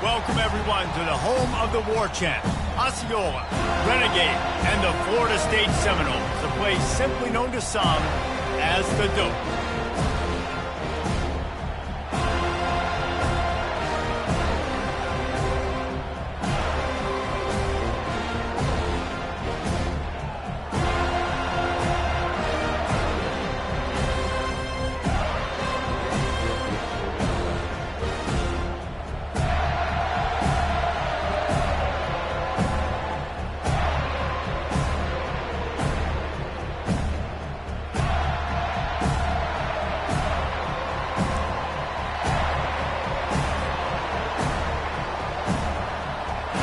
Welcome, everyone, to the home of the War Chant, Osceola, Renegade, and the Florida State Seminoles, a place simply known to some as the Dope.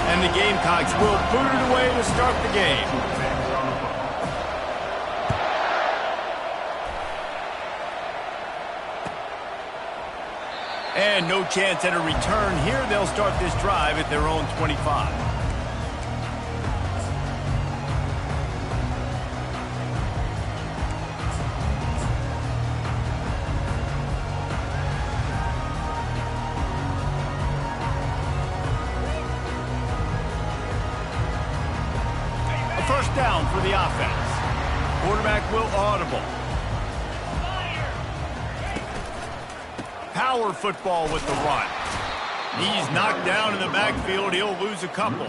And the Gamecocks will boot it away to start the game. And no chance at a return here. They'll start this drive at their own 25. First down for the offense. Quarterback will audible. Power football with the run. He's knocked down in the backfield. He'll lose a couple.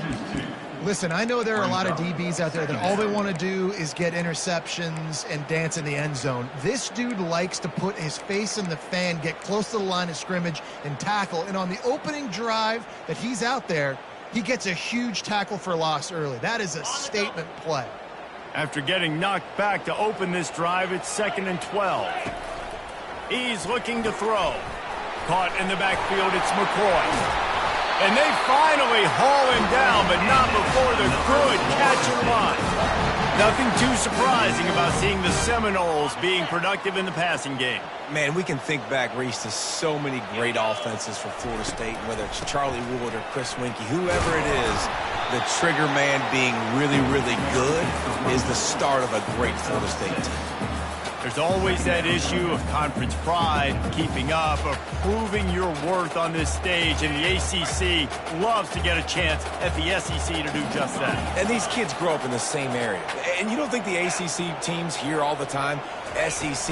Listen, I know there are a lot of DBs out there that all they want to do is get interceptions and dance in the end zone. This dude likes to put his face in the fan, get close to the line of scrimmage, and tackle. And on the opening drive that he's out there, he gets a huge tackle for loss early. That is a statement play. After getting knocked back to open this drive, it's 2nd and 12. He's looking to throw. Caught in the backfield, it's McCoy. And they finally haul him down, but not before the good catch and run. Nothing too surprising about seeing the Seminoles being productive in the passing game. Man, we can think back, Reese, to so many great offenses for Florida State, whether it's Charlie Wood or Chris Winkie, whoever it is, the trigger man being really, really good is the start of a great Florida State team. There's always that issue of conference pride, keeping up, of proving your worth on this stage, and the ACC loves to get a chance at the SEC to do just that. And these kids grow up in the same area. And you don't think the ACC teams hear all the time, SEC,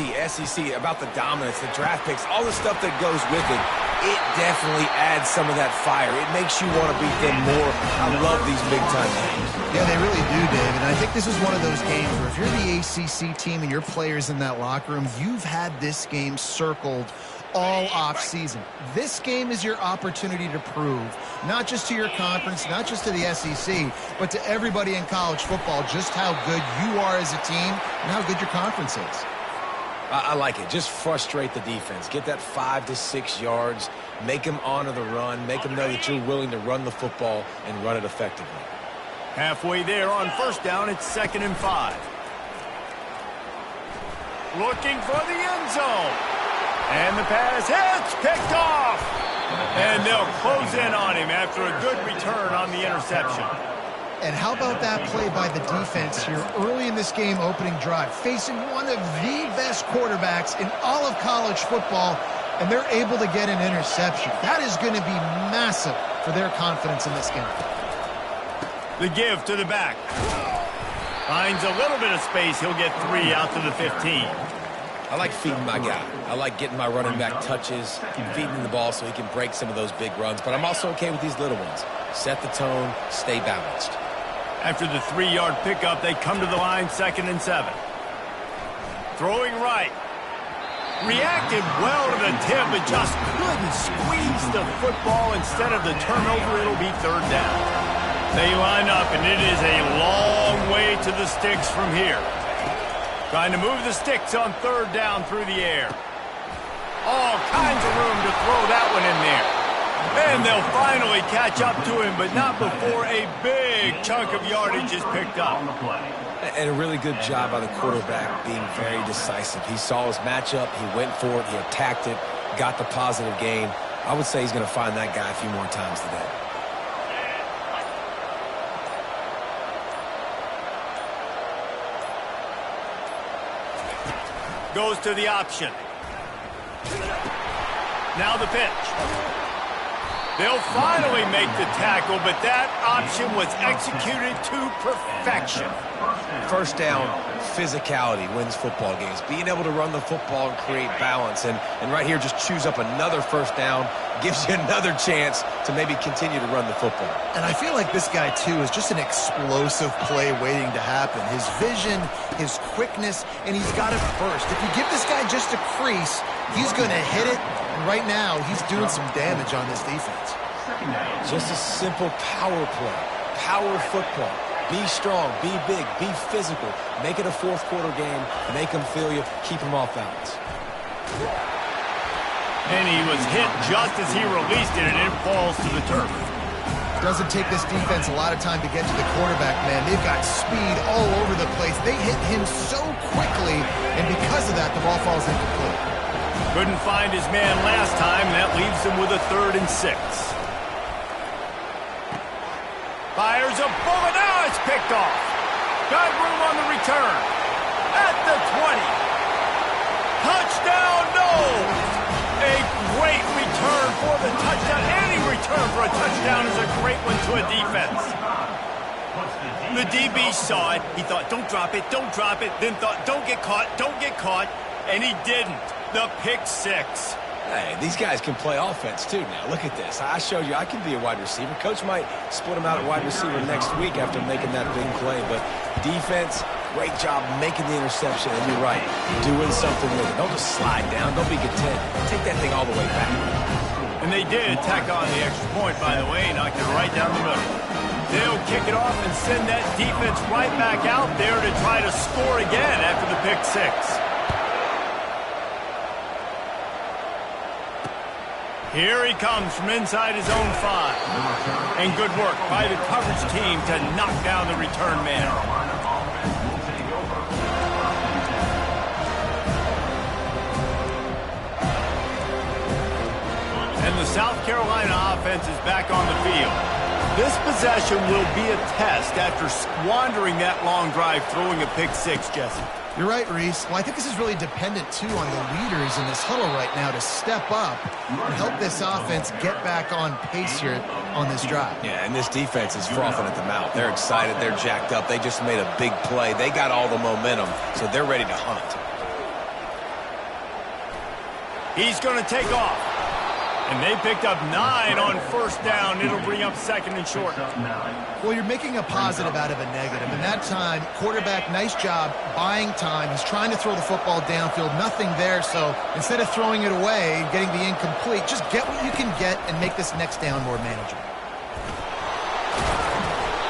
about the dominance, the draft picks, all the stuff that goes with it. It definitely adds some of that fire. It makes you want to beat them more. I love these big-time games. Yeah, they really do, Dave. And I think this is one of those games where if you're the ACC team and your players in that locker room, you've had this game circled all off-season. This game is your opportunity to prove, not just to your conference, not just to the SEC, but to everybody in college football, just how good you are as a team and how good your conference is. I like it. Just frustrate the defense. Get that 5 to 6 yards. Make them honor the run. Make them know that you're willing to run the football and run it effectively. Halfway there on first down, it's 2nd and 5. Looking for the end zone. And the pass hits, picked off. And they'll close in on him after a good return on the interception. And how about that play by the defense here early in this game opening drive, facing one of the best quarterbacks in all of college football, and they're able to get an interception. That is going to be massive for their confidence in this game. The give to the back. Finds a little bit of space. He'll get 3 out to the 15. I like feeding my guy. I like getting my running back touches, feeding him the ball so he can break some of those big runs. But I'm also okay with these little ones. Set the tone, stay balanced. After the 3-yard pickup, they come to the line, 2nd and 7. Throwing right. Reacted well to the tip, but just couldn't squeeze the football. Instead of the turnover, it'll be 3rd down. They line up, and it is a long way to the sticks from here. Trying to move the sticks on 3rd down through the air. All kinds of room to throw that one in there. And they'll finally catch up to him, but not before a big chunk of yardage is picked up. And a really good job by the quarterback being very decisive. He saw his matchup, he went for it, he attacked it, got the positive gain. I would say he's going to find that guy a few more times today. Goes to the option. Now the pitch. They'll finally make the tackle, but that option was executed to perfection. First down, physicality wins football games. Being able to run the football and create balance. And right here, just choose up another first down, gives you another chance to maybe continue to run the football. And I feel like this guy, too, is just an explosive play waiting to happen. His vision, his quickness, and he's got it first. If you give this guy just a crease, he's going to hit it. And right now, he's doing some damage on this defense. Just a simple power play, power football. Be strong, be big, be physical. Make it a fourth quarter game. Make them feel you. Keep them off balance. And he was hit just as he released it, and it falls to the turf. Doesn't take this defense a lot of time to get to the quarterback, man. They've got speed all over the place. They hit him so quickly, and because of that, the ball falls incomplete. Couldn't find his man last time, and that leaves him with a 3rd and 6. Fires a bullet. Now it's picked off. Got room on the return. At the 20. Touchdown, no! A great return for the touchdown. Any return for a touchdown is a great one to a defense. The DB saw it. He thought, don't drop it, don't drop it. Then thought, don't get caught, don't get caught. And he didn't. The pick 6. Hey, these guys can play offense, too, now. Look at this. I showed you I can be a wide receiver. Coach might split him out at wide receiver next week after making that big play. But defense, great job making the interception. And you're right, doing something with it. Don't just slide down. Don't be content. Take that thing all the way back. And they did tack on the extra point, by the way, knocked it right down the middle. They'll kick it off and send that defense right back out there to try to score again after the pick 6. Here he comes from inside his own 5. And good work by the coverage team to knock down the return man. And the South Carolina offense is back on the field. This possession will be a test after squandering that long drive throwing a pick 6, Jesse. You're right, Reese. Well, I think this is really dependent, too, on the leaders in this huddle right now to step up and help this offense get back on pace here on this drive. Yeah, and this defense is frothing at the mouth. They're excited. They're jacked up. They just made a big play. They got all the momentum, so they're ready to hunt. He's going to take off. And they picked up 9 on first down. It'll bring up 2nd and short. Well, you're making a positive out of a negative. And that time, quarterback, nice job buying time. He's trying to throw the football downfield. Nothing there. So instead of throwing it away and getting the incomplete, just get what you can get and make this next down more manageable.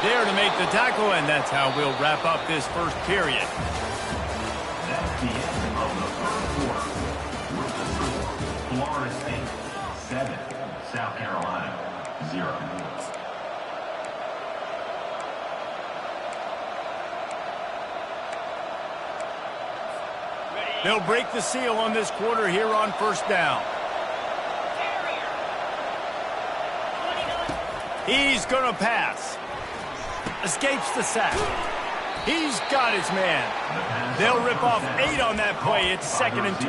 There to make the tackle, and that's how we'll wrap up this first period. That's the end of the first quarter. With the score, Florida State 7, South Carolina 0. They'll break the seal on this quarter here on first down. He's going to pass. Escapes the sack. He's got his man. They'll rip off 8 on that play. It's 2nd and 2.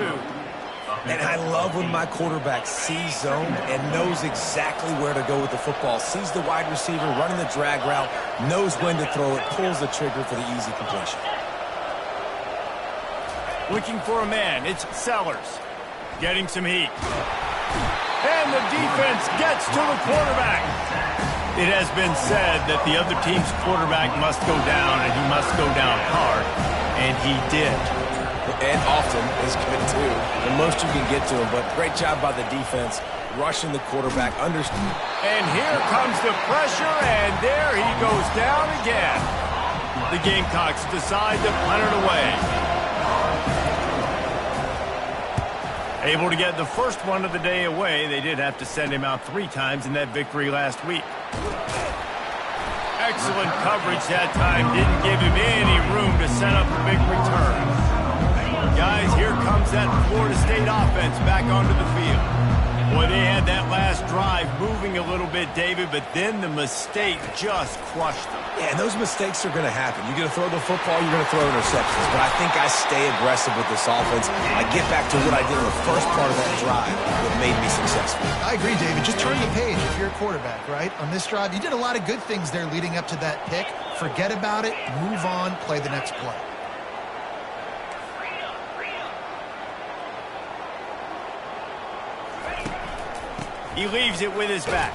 And I love when my quarterback sees zone and knows exactly where to go with the football. Sees the wide receiver running the drag route, knows when to throw it, pulls the trigger for the easy completion. Looking for a man. It's Sellers. Getting some heat. And the defense gets to the quarterback. It has been said that the other team's quarterback must go down, and he must go down hard. And he did. And often is good, too. The most you can get to him, but great job by the defense, rushing the quarterback. And here comes the pressure, and there he goes down again. The Gamecocks decide to punt it away. Able to get the first one of the day away. They did have to send him out 3 times in that victory last week. Excellent coverage that time. Didn't give him any room to set up a big return. Guys, here comes that Florida State offense back onto the field. Boy, they had that last drive moving a little bit, David, but then the mistake just crushed them. Yeah, and those mistakes are going to happen. You're going to throw the football, you're going to throw interceptions. But I think I stay aggressive with this offense. I get back to what I did in the first part of that drive that made me successful. I agree, David. Just turn the page if you're a quarterback, right? On this drive, you did a lot of good things there leading up to that pick. Forget about it, move on, play the next play. He leaves it with his back.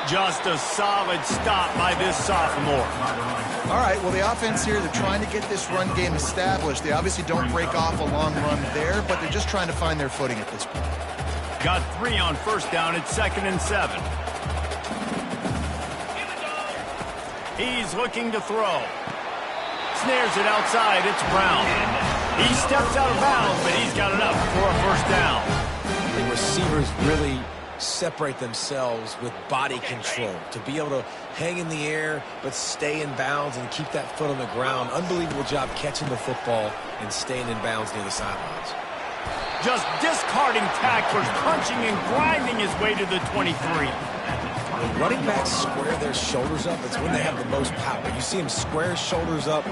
Just a solid stop by this sophomore. All right, well, the offense here, they're trying to get this run game established. They obviously don't break off a long run there, but they're just trying to find their footing at this point. Got 3 on first down at 2nd and 7. He's looking to throw. Snares it outside. It's Brown. He steps out of bounds, but he's got enough for a first down. The receivers really separate themselves with body control to be able to hang in the air but stay in bounds and keep that foot on the ground. Unbelievable job catching the football and staying in bounds near the sidelines. Just discarding tacklers, punching and grinding his way to the 23. When running backs square their shoulders up, it's when they have the most power. You see him square his shoulders up,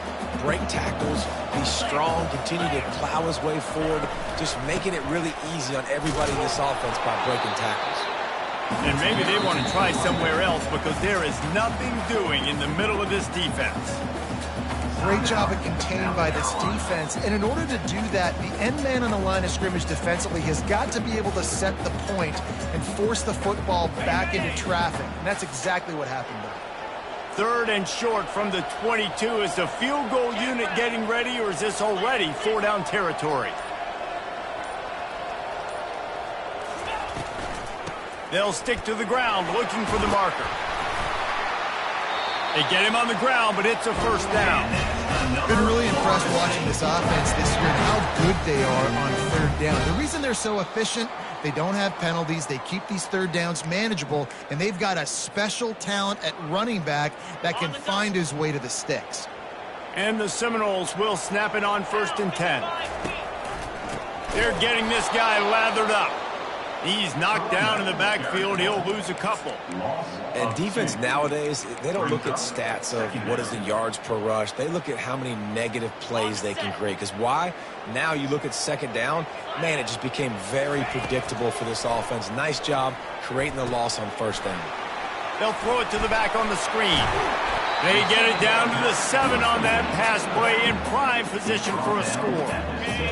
break tackles, be strong, continue to plow his way forward, just making it really easy on everybody in this offense by breaking tackles. And maybe they want to try somewhere else because there is nothing doing in the middle of this defense. Great job of contained by this defense. And in order to do that, the end man on the line of scrimmage defensively has got to be able to set the point and force the football back into traffic. And that's exactly what happened there. 3rd and short from the 22. Is the field goal unit getting ready, or is this already 4-down territory? They'll stick to the ground looking for the marker. They get him on the ground, but it's a first down. Been really impressed watching this offense this year and how good they are on 3rd down. The reason they're so efficient, they don't have penalties. They keep these 3rd downs manageable, and they've got a special talent at running back that can find his way to the sticks. And the Seminoles will snap it on 1st and 10. They're getting this guy lathered up. He's knocked down in the backfield. He'll lose a couple. And defense nowadays, they don't look at stats of what is the yards per rush. They look at how many negative plays they can create. Because why? Now you look at 2nd down, man, it just became very predictable for this offense. Nice job creating the loss on 1st down. They'll throw it to the back on the screen. They get it down to the 7 on that pass play, in prime position for a score.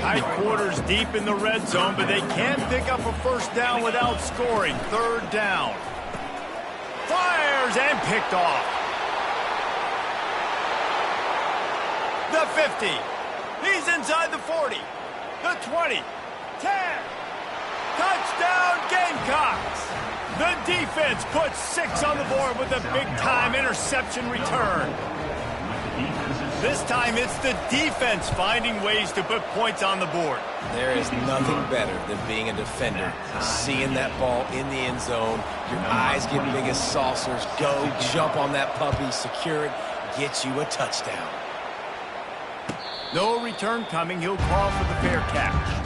Tight quarters deep in the red zone, but they can't pick up a first down without scoring. 3rd down. Fires and picked off. The 50. He's inside the 40. The 20. 10. Touchdown Gamecocks. The defense puts 6 on the board with a big-time interception return. This time it's the defense finding ways to put points on the board. There is nothing better than being a defender, seeing that ball in the end zone, your eyes get big as saucers, go jump on that puppy, secure it, get you a touchdown. No return coming. He'll call for the fair catch.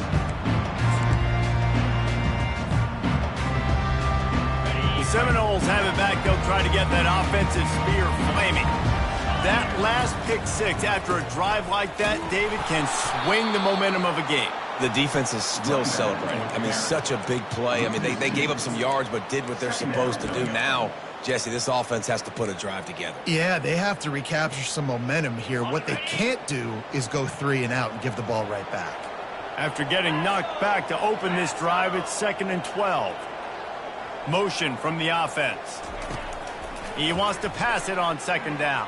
Seminoles have it back. They'll try to get that offensive spear flaming. That last pick 6 after a drive like that, David, can swing the momentum of a game. The defense is still celebrating. I mean, such a big play. I mean, they gave up some yards but did what they're supposed to do. Now, Jesse, this offense has to put a drive together. Yeah, they have to recapture some momentum here. What they can't do is go 3 and out and give the ball right back. After getting knocked back to open this drive, it's 2nd and 12. Motion from the offense. He wants to pass it on 2nd down.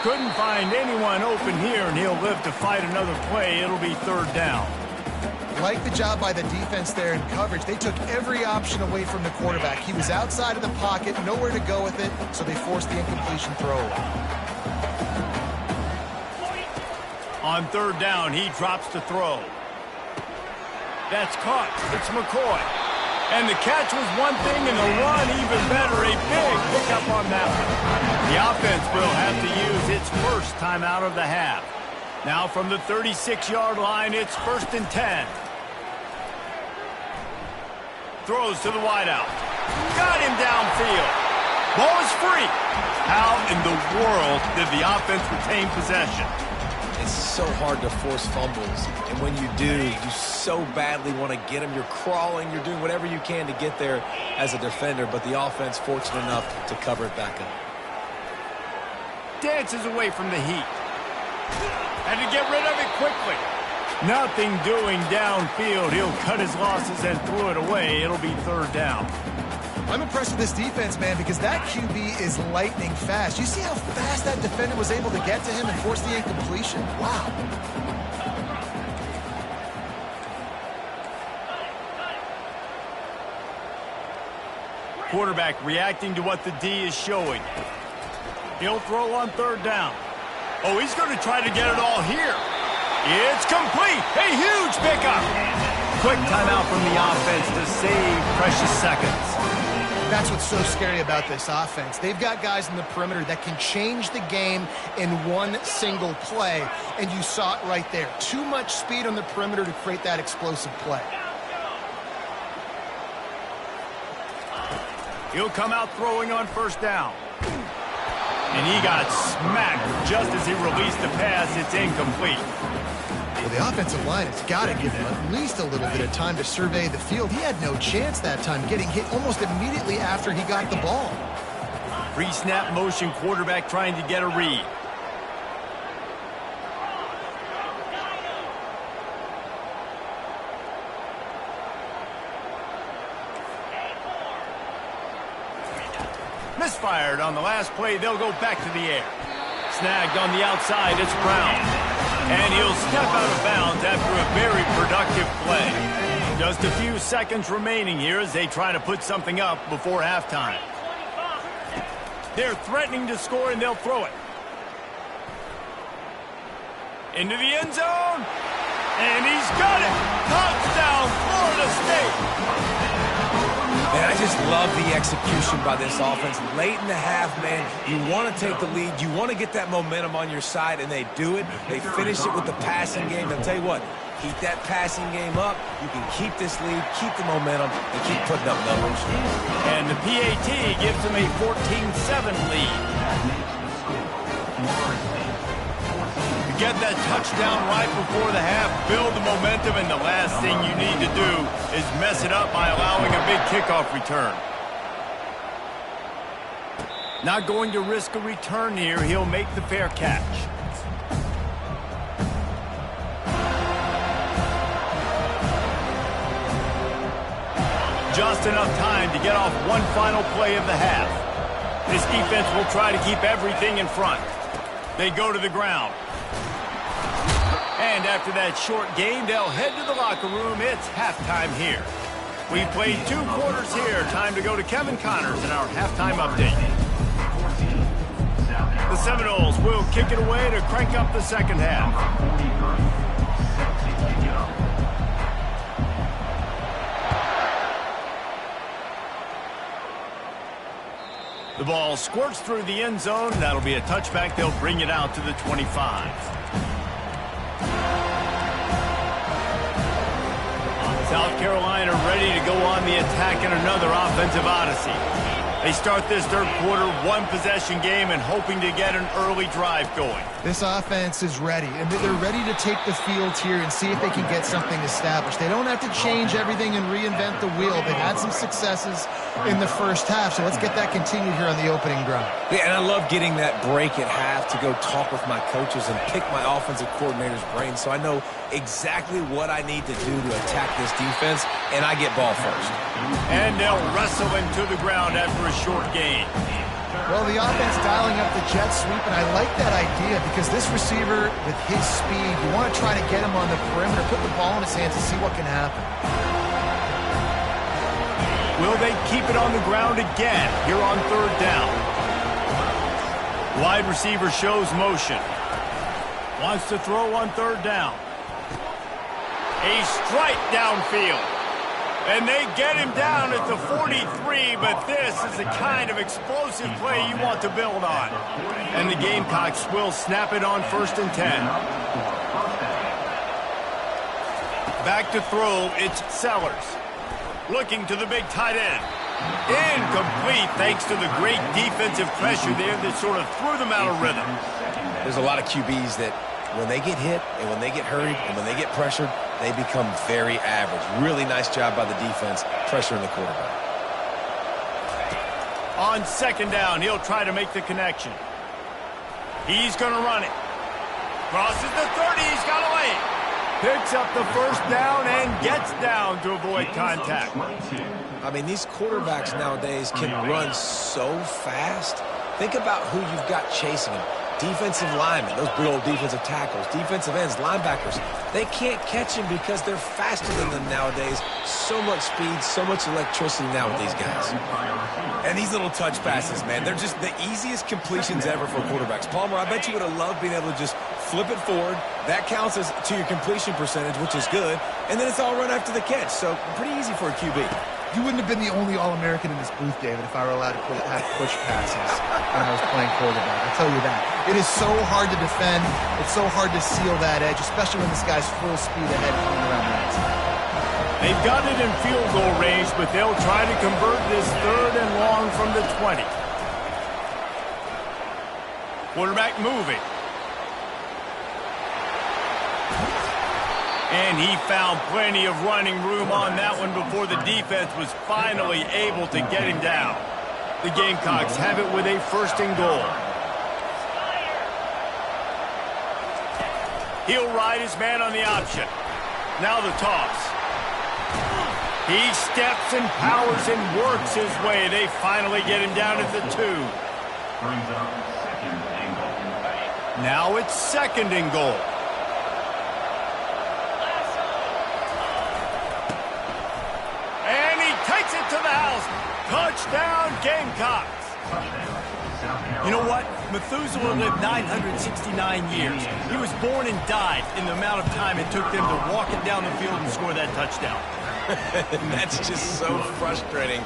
Couldn't find anyone open here, and he'll live to fight another play. It'll be 3rd down. Like the job by the defense there in coverage. They took every option away from the quarterback. He was outside of the pocket, nowhere to go with it, so they forced the incompletion throwaway. On 3rd down, he drops to throw. That's caught. It's McCoy. And the catch was one thing, and the run even better. A big pickup on that one. The offense will have to use its first timeout of the half. Now from the 36-yard line, it's 1st and 10. Throws to the wideout. Got him downfield. Ball is free. How in the world did the offense retain possession? It's so hard to force fumbles, and when you do, you so badly want to get them. You're crawling, you're doing whatever you can to get there as a defender, but the offense fortunate enough to cover it back up. Dances away from the heat. Had to get rid of it quickly. Nothing doing downfield. He'll cut his losses and throw it away. It'll be third down. I'm impressed with this defense, man, because that QB is lightning fast. You see how fast that defender was able to get to him and force the incompletion? Wow. Quarterback reacting to what the D is showing. He'll throw on third down. Oh, he's going to try to get it all here. It's complete. A huge pickup. Quick timeout from the offense to save precious seconds. That's what's so scary about this offense. They've got guys in the perimeter that can change the game in one single play, and you saw it right there. Too much speed on the perimeter to create that explosive play. He'll come out throwing on first down. And he got smacked just as he released the pass. It's incomplete. Well, the offensive line has got to give him at least a little bit of time to survey the field. He had no chance that time, getting hit almost immediately after he got the ball. Pre-snap motion quarterback trying to get a read. Misfired on the last play. They'll go back to the air. Snagged on the outside. It's Brown. And he'll step out of bounds after a very productive play. Just a few seconds remaining here as they try to put something up before halftime. They're threatening to score, and they'll throw it. Into the end zone. And he's got it. Touchdown, Florida State. Man, I just love the execution by this offense. Late in the half, man, you want to take the lead. You want to get that momentum on your side, and they do it. They finish it with the passing game. I'll tell you what, keep that passing game up. You can keep this lead, keep the momentum, and keep putting up numbers. And the PAT gives them a 14-7 lead. Get that touchdown right before the half, build the momentum, and the last thing you need to do is mess it up by allowing a big kickoff return. Not going to risk a return here. He'll make the fair catch. Just enough time to get off one final play of the half. This defense will try to keep everything in front. They go to the ground. And after that short game, they'll head to the locker room. It's halftime here. We played 2 quarters here. Time to go to Kevin Connors in our halftime update. The Seminoles will kick it away to crank up the second half. The ball squirts through the end zone. That'll be a touchback. They'll bring it out to the 25. South Carolina ready to go on the attack in another offensive odyssey. They start this third quarter, 1-possession game, and hoping to get an early drive going. This offense is ready, and they're ready to take the field here and see if they can get something established. They don't have to change everything and reinvent the wheel. They've had some successes in the first half, so let's get that continued here on the opening drive. Yeah, and I love getting that break at half to go talk with my coaches and pick my offensive coordinator's brain so I know exactly what I need to do to attack this defense, and I get ball first. And they'll wrestle him to the ground after a short gain. Well, the offense dialing up the jet sweep, and I like that idea because this receiver, with his speed, you want to try to get him on the perimeter, put the ball in his hands and see what can happen. Will they keep it on the ground again here on third down? Wide receiver shows motion. Wants to throw on third down. A strike downfield. And they get him down at the 43, but this is the kind of explosive play you want to build on. And the Gamecocks will snap it on 1st and 10. Back to throw, it's Sellers. Looking to the big tight end. Incomplete thanks to the great defensive pressure there that sort of threw them out of rhythm. There's a lot of QBs that when they get hit and when they get hurried and when they get pressured, they become very average. Really nice job by the defense pressuring the quarterback. On second down, he'll try to make the connection. He's going to run it. Crosses the 30. He's got away. Picks up the first down and gets down to avoid contact. I mean, these quarterbacks nowadays can run so fast. Think about who you've got chasing them. Defensive linemen, those big old defensive tackles, defensive ends, linebackers. They can't catch him because they're faster than them nowadays. So much speed, so much electricity now with these guys. And these little touch passes, man, they're just the easiest completions ever for quarterbacks. Palmer, I bet you would have loved being able to just flip it forward. That counts as to your completion percentage, which is good. And then it's all run after the catch. So pretty easy for a QB. You wouldn't have been the only All-American in this booth, David, if I were allowed to have push passes when I was playing quarterback. I'll tell you that. It is so hard to defend. It's so hard to seal that edge, especially when this guy's full speed ahead coming around the outside. They've got it in field goal range, but they'll try to convert this 3rd and long from the 20. Quarterback moving. And he found plenty of running room on that one before the defense was finally able to get him down. The Gamecocks have it with a 1st and goal. He'll ride his man on the option. Now the toss. He steps and powers and works his way. They finally get him down at the 2. Brings up 2nd and goal. Now it's 2nd and goal. Takes it to the house. Touchdown, Gamecocks. You know what? Methuselah lived 969 years. He was born and died in the amount of time it took them to walk it down the field and score that touchdown. That's just so frustrating.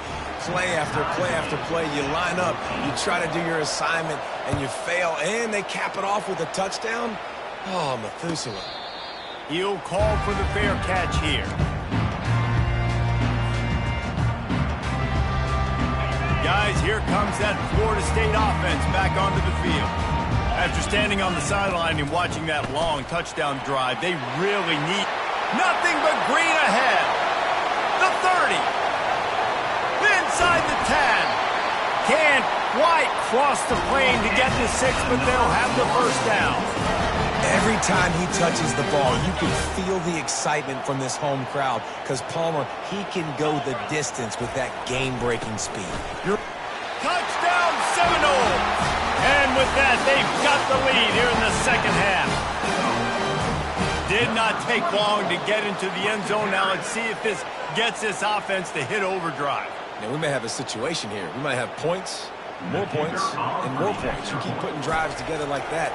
Play after play after play. You line up, you try to do your assignment, and you fail, and they cap it off with a touchdown. Oh, Methuselah. He'll call for the fair catch here. Guys, here comes that Florida State offense back onto the field. After standing on the sideline and watching that long touchdown drive, they really need nothing but green ahead. The 30. Inside the 10. Can't quite cross the plane to get the 6, but they'll have the first down. Every time he touches the ball, you can feel the excitement from this home crowd because Palmer, he can go the distance with that game-breaking speed. Touchdown Seminole! And with that, they've got the lead here in the 2nd half. Did not take long to get into the end zone. Now let's see if this gets this offense to hit overdrive. Now, we may have a situation here. We might have points, more points, and more points. You keep putting drives together like that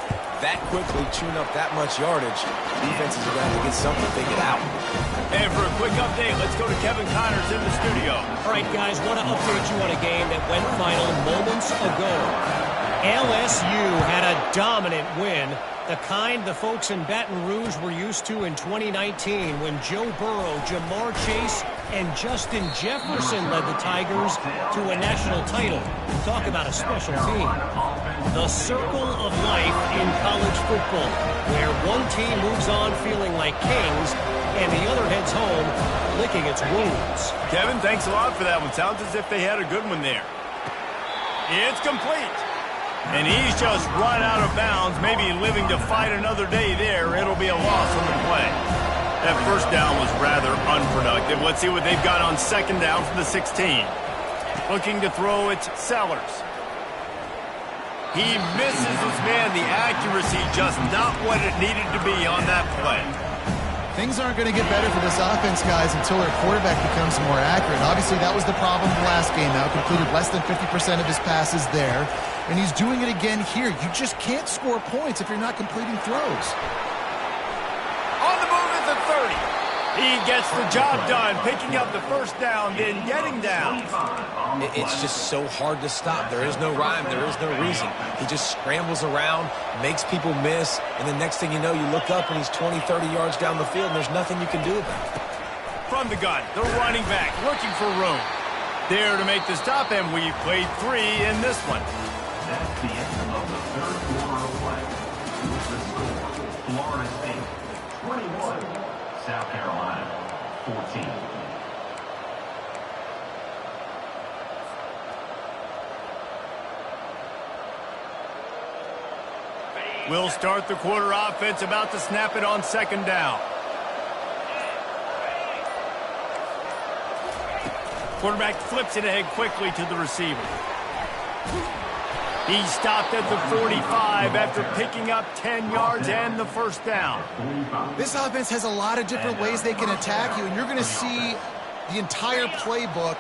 quickly, chewing up that much yardage, defenses are going to get something figured out. And for a quick update, let's go to Kevin Connors in the studio. All right, guys, want to update you on a game that went final moments ago. LSU had a dominant win, the kind the folks in Baton Rouge were used to in 2019 when Joe Burrow, Jamar Chase, and Justin Jefferson led the Tigers to a national title. Talk about a special team. The circle of life in college football, where one team moves on feeling like kings and the other heads home licking its wounds. Kevin, thanks a lot for that one. Sounds as if they had a good one there. It's complete. And he's just run out of bounds, maybe living to fight another day there. It'll be a loss on the play. That first down was rather unproductive. Let's see what they've got on 2nd down from the 16. Looking to throw, it's Sellers. He misses his man. The accuracy just not what it needed to be on that play. Things aren't going to get better for this offense, guys, until their quarterback becomes more accurate. Obviously, that was the problem the last game now. Completed less than 50% of his passes there. And he's doing it again here. You just can't score points if you're not completing throws. On the move at the 30. He gets the job done, picking up the first down, then getting down. It's just so hard to stop. There is no rhyme. There is no reason. He just scrambles around, makes people miss, and the next thing you know, you look up and he's 20, 30 yards down the field, and there's nothing you can do about it. From the gun, the running back looking for room. There to make the stop, and we've played 3 in this one. That's the end of the third quarter of play. With the score, Florida State 21, South Carolina 14. We'll start the quarter offense, about to snap it on second down. Quarterback flips it ahead quickly to the receiver. He stopped at the 45 after picking up 10 yards and the first down. This offense has a lot of different ways they can attack you, and you're going to see the entire playbook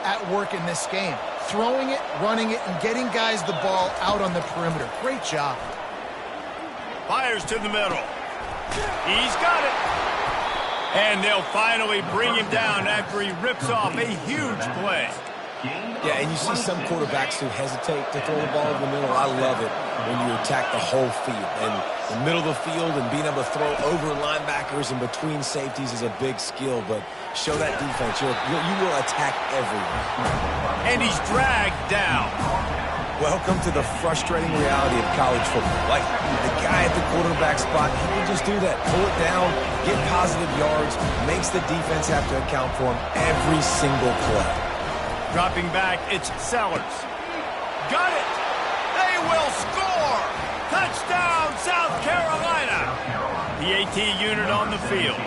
at work in this game. Throwing it, running it, and getting guys the ball out on the perimeter. Great job. Fires to the middle. He's got it. And they'll finally bring him down after he rips off a huge play. Yeah, and you see some quarterbacks who hesitate to throw the ball in the middle. I love it when you attack the whole field. And the middle of the field and being able to throw over linebackers and between safeties is a big skill. But show that defense. You will attack everyone. And he's dragged down. Welcome to the frustrating reality of college football. Like, the guy at the quarterback spot, he can just do that. Pull it down, get positive yards, makes the defense have to account for him every single play. Dropping back, it's Sellers. Got it! They will score! Touchdown, South Carolina! The AT unit on the field.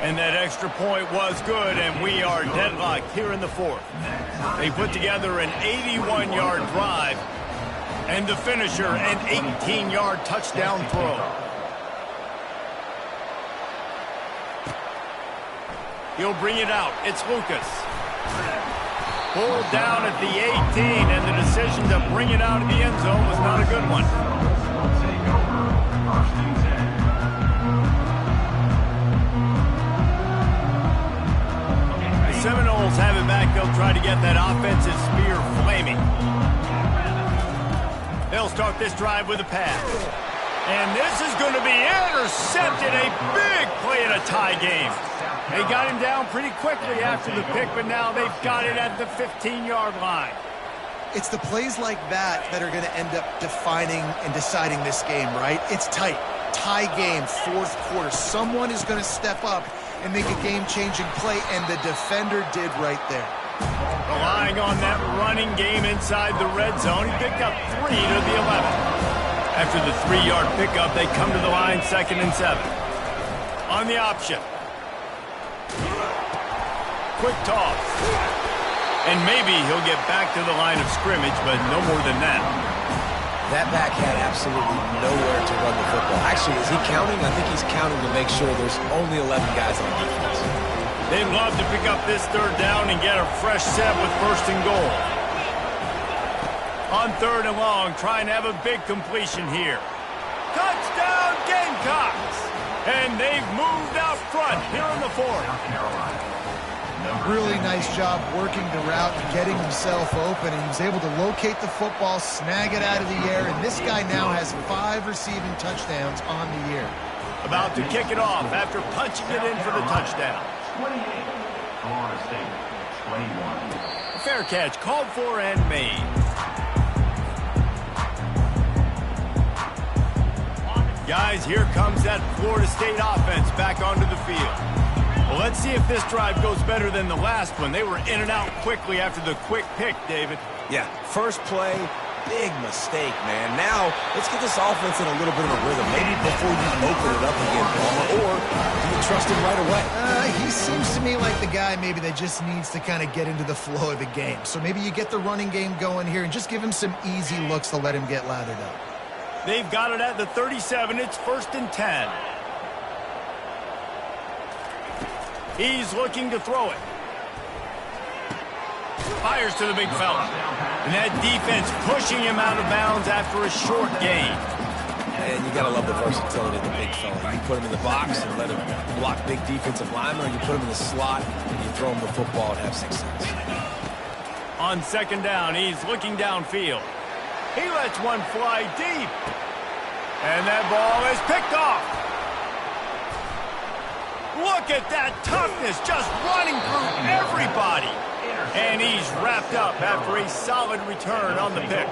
And that extra point was good, and we are deadlocked here in the fourth. They put together an 81-yard drive, and the finisher, an 18-yard touchdown throw. He'll bring it out. It's Lucas. Pulled down at the 18, and the decision to bring it out of the end zone was not a good one. Take over, first and 10. Seminoles have it back. They'll try to get that offensive spear flaming. They'll start this drive with a pass. And this is going to be intercepted. A big play in a tie game. They got him down pretty quickly after the pick, but now they've got it at the 15-yard line. It's the plays like that that are going to end up defining and deciding this game, right? It's tight. Tie game, fourth quarter. Someone is going to step up and make a game-changing play, and the defender did right there. Relying on that running game inside the red zone, he picked up 3 to the 11. After the 3-yard pickup, they come to the line, 2nd and 7. On the option. Quick toss. And maybe he'll get back to the line of scrimmage, but no more than that. That back had absolutely nowhere to run the football. Actually, is he counting? I think he's counting to make sure there's only 11 guys on defense. They'd love to pick up this third down and get a fresh set with 1st and goal. On 3rd and long, trying to have a big completion here. Touchdown, Gamecocks! And they've moved out front here in the 4th. Really nice job working the route and getting himself open, and he was able to locate the football, snag it out of the air, and this guy now has 5 receiving touchdowns on the year. About to kick it off after punching it in for the touchdown. 28, Florida State 21. Fair catch called for and made. Guys, here comes that Florida State offense back onto the field. Well, let's see if this drive goes better than the last one. They were in and out quickly after the quick pick, David. Yeah, first play, big mistake, man. Now, let's get this offense in a little bit of a rhythm. Maybe before you open it up again, Palmer, or do you trust him right away? He seems to me like the guy maybe that just needs to kind of get into the flow of the game. So maybe you get the running game going here and just give him some easy looks to let him get lathered up. They've got it at the 37. It's 1st and 10. He's looking to throw it. Fires to the big fella. And that defense pushing him out of bounds after a short gain. And you got to love the versatility of the big fella. You put him in the box and let him block big defensive linemen, or you put him in the slot and you throw him the football and have success. On 2nd down, he's looking downfield. He lets one fly deep. And that ball is picked off. Look at that toughness, just running through everybody. And he's wrapped up after a solid return on the pick.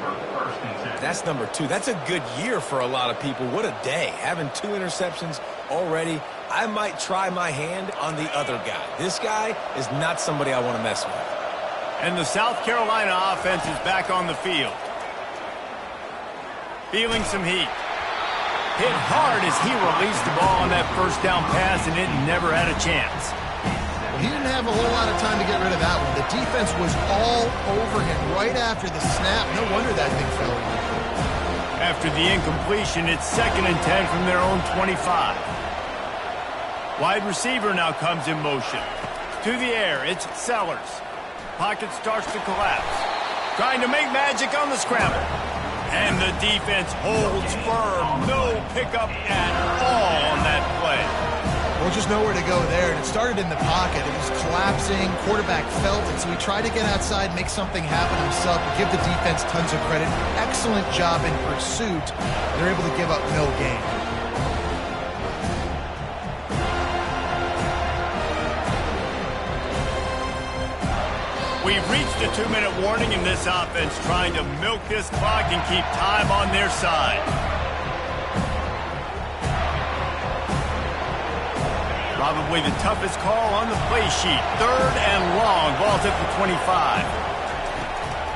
That's number 2. That's a good year for a lot of people. What a day. Having 2 interceptions already. I might try my hand on the other guy. This guy is not somebody I want to mess with. And the South Carolina offense is back on the field. Feeling some heat. Hit hard as he released the ball on that first down pass, and it never had a chance. He didn't have a whole lot of time to get rid of that one. The defense was all over him right after the snap. No wonder that thing fell. After the incompletion, it's 2nd and 10 from their own 25. Wide receiver now comes in motion. To the air, it's Sellers. Pocket starts to collapse. Trying to make magic on the scramble. And the defense holds firm. No pickup at all on that play. Well, just nowhere to go there, and it started in the pocket. It was collapsing. Quarterback felt it, so he tried to get outside, make something happen himself, but give the defense tons of credit. Excellent job in pursuit. They're able to give up no gain. We've reached a 2-minute warning in this offense, trying to milk this clock and keep time on their side. Probably the toughest call on the play sheet. 3rd and long. Ball's at the 25.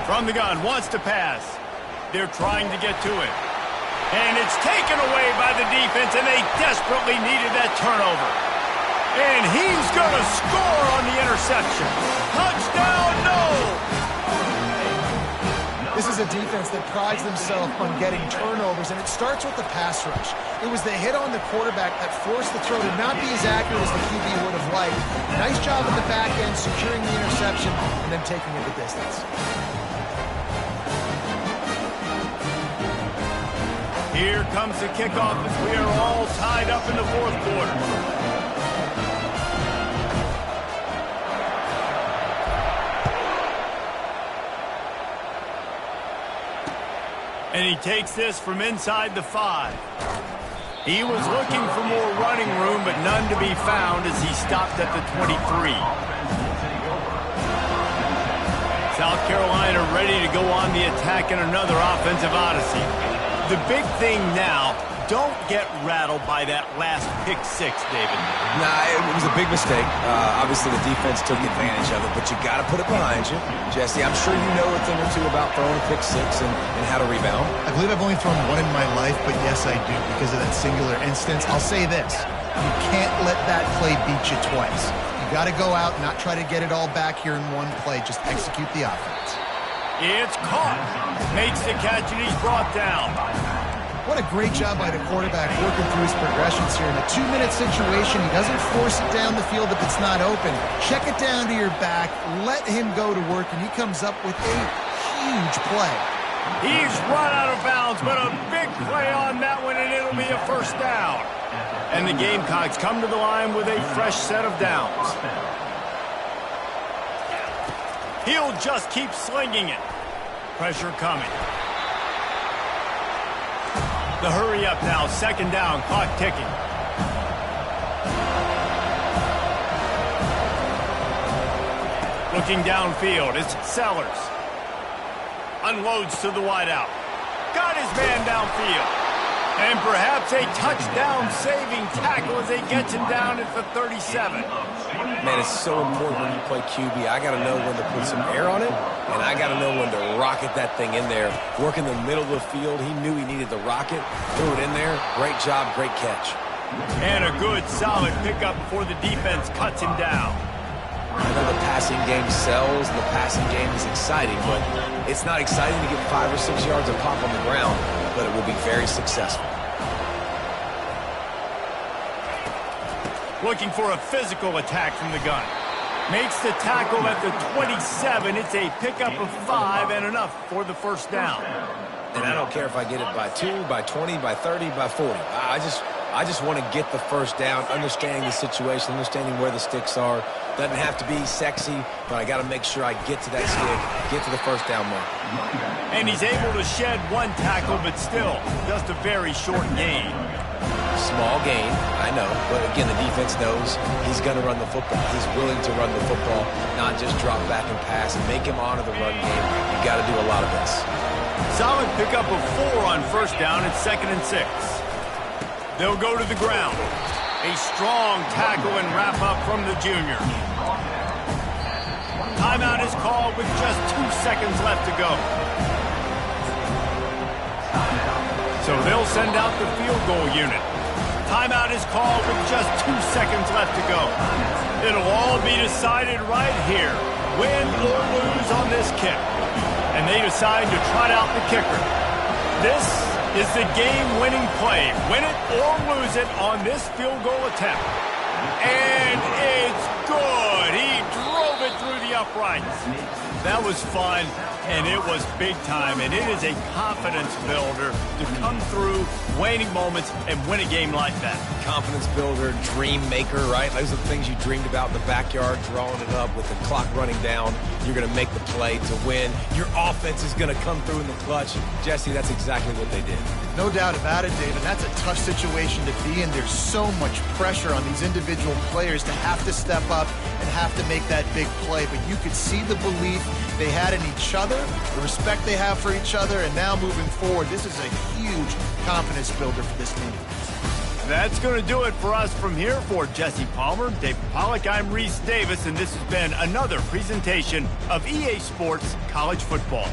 From the gun, wants to pass. They're trying to get to it. And it's taken away by the defense, and they desperately needed that turnover. And he's going to score on the interception. Touchdown, no! This is a defense that prides themselves on getting turnovers, and it starts with the pass rush. It was the hit on the quarterback that forced the throw to not be as accurate as the QB would have liked. Nice job at the back end, securing the interception, and then taking it the distance. Here comes the kickoff as we are all tied up in the 4th quarter. And he takes this from inside the 5. He was looking for more running room, but none to be found as he stopped at the 23. South Carolina ready to go on the attack in another offensive odyssey. The big thing now, don't get rattled by that last pick-6, David. Nah, it was a big mistake. Obviously, the defense took advantage of it, but you got to put it behind you. Jesse, I'm sure you know a thing or two about throwing a pick-6 and how to rebound. I believe I've only thrown one in my life, but yes, I do, because of that singular instance. I'll say this. You can't let that play beat you twice. You got to go out and not try to get it all back here in one play. Just execute the offense. It's caught. Makes the catch, and he's brought down. What a great job by the quarterback working through his progressions here. In a 2-minute situation, he doesn't force it down the field if it's not open. Check it down to your back, let him go to work, and he comes up with a huge play. He's run out of bounds, but a big play on that one, and it'll be a 1st down. And the Gamecocks come to the line with a fresh set of downs. He'll just keep slinging it. Pressure coming. The hurry up now, 2nd down, clock ticking. Looking downfield, it's Sellers. Unloads to the wideout. Got his man downfield. And perhaps a touchdown-saving tackle as they get him down at the 37. Man, it's so important when you play QB. I got to know when to put some air on it, and I got to know when to rocket that thing in there. Work in the middle of the field. He knew he needed the rocket. Threw it in there. Great job, great catch. And a good, solid pickup before the defense cuts him down. I know the passing game sells, the passing game is exciting, but it's not exciting to get 5 or 6 yards of pop on the ground, but it will be very successful. Looking for a physical attack from the gun. Makes the tackle at the 27. It's a pickup of 5 and enough for the 1st down. And I don't care if I get it by 2, by 20, by 30, by 40. I just want to get the 1st down, understanding the situation, understanding where the sticks are. Doesn't have to be sexy, but I got to make sure I get to that stick, get to the 1st down mark. And he's able to shed 1 tackle, but still just a very short gain. Small gain, I know. But again, the defense knows he's going to run the football. He's willing to run the football, not just drop back and pass and make him honor the run game. You got to do a lot of this. Solid pickup of 4 on first down and 2nd and 6. They'll go to the ground. A strong tackle and wrap up from the junior. Timeout is called with just 2 seconds left to go. So they'll send out the field goal unit. Timeout is called with just 2 seconds left to go. It'll all be decided right here, win or lose on this kick. And they decide to trot out the kicker. This is the game-winning play. Win it or lose it on this field goal attempt. And it's good. He drove it through the uprights. That was fun, and it was big time, and it is a confidence builder to come through waning moments and win a game like that. Confidence builder, dream maker, right? Those are the things you dreamed about in the backyard, drawing it up with the clock running down. You're going to make the play to win. Your offense is going to come through in the clutch. Jesse, that's exactly what they did. No doubt about it, David. That's a tough situation to be in. There's so much pressure on these individual players to have to step up and have to make that big play. But you could see the belief they had in each other, the respect they have for each other, and now moving forward, this is a huge confidence builder for this team. That's going to do it for us from here. For Jesse Palmer, David Pollack, I'm Reese Davis, and this has been another presentation of EA Sports College Football.